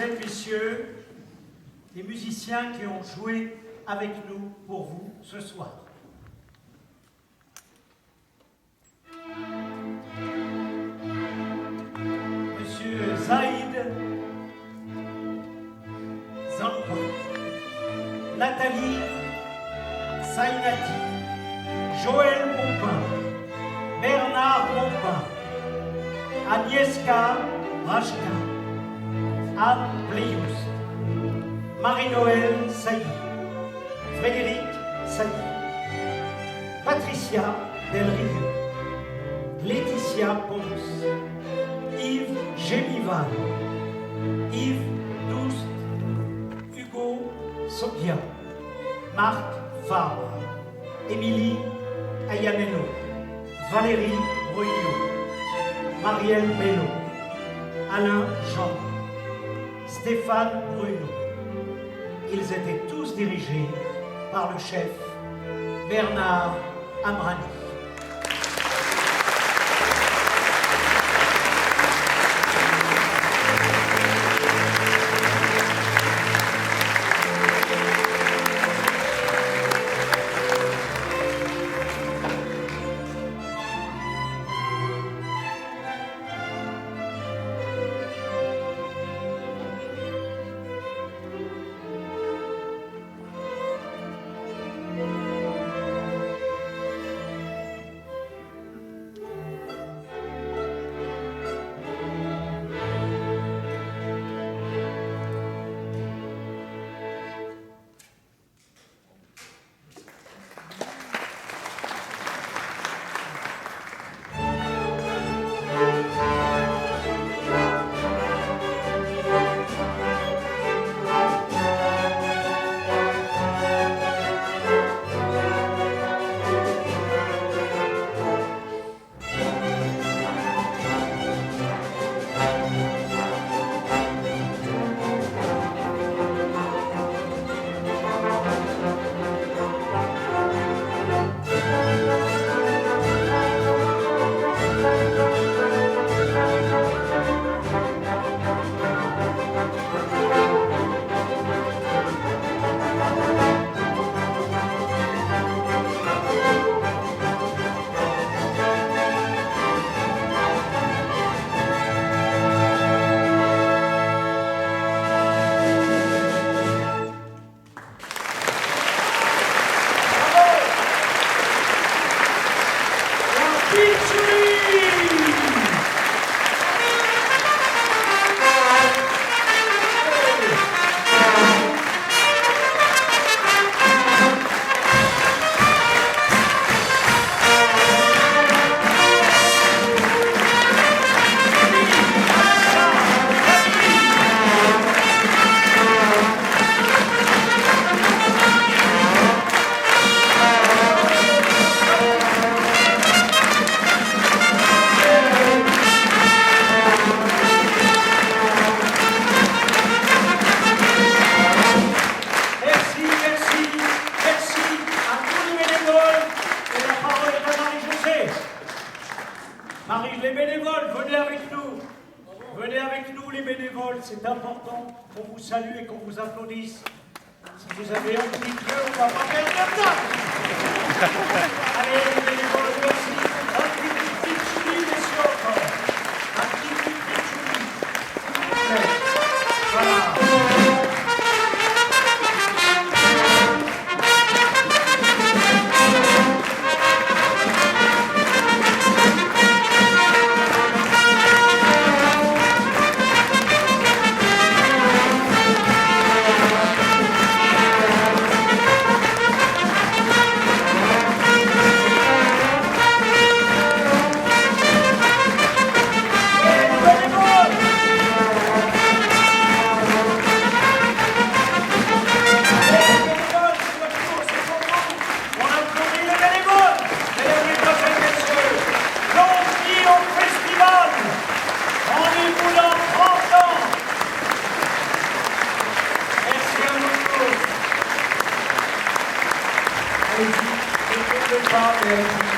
Mesdemoiselles, Messieurs, les musiciens qui ont joué avec nous pour vous ce soir. Monsieur Zaïd Zanko, Nathalie Saïnati, Joël Montpin, Bernard Montpin, Agnieszka Rachka, Anne Plius, Marie-Noël Sailly, Frédéric Sailly, Patricia Del Rio, Laetitia Pons, Yves Gémival, Yves Doust, Hugo Sophia, Marc Fabre, Émilie Ayanello, Valérie Brugno, Marielle Mello, Alain Jean, Stéphane Bruno. Ils étaient tous dirigés par le chef Bernard Amrani. C'est important qu'on vous salue et qu'on vous applaudisse. Si vous avez un petit peu, on ne va pas perdre de temps. Allez, les bénévoles, merci. Un petit pitchouli, messieurs, encore. Un petit pitchouli. S'il vous plaît. Voilà. Allez-y, ne tournez pas,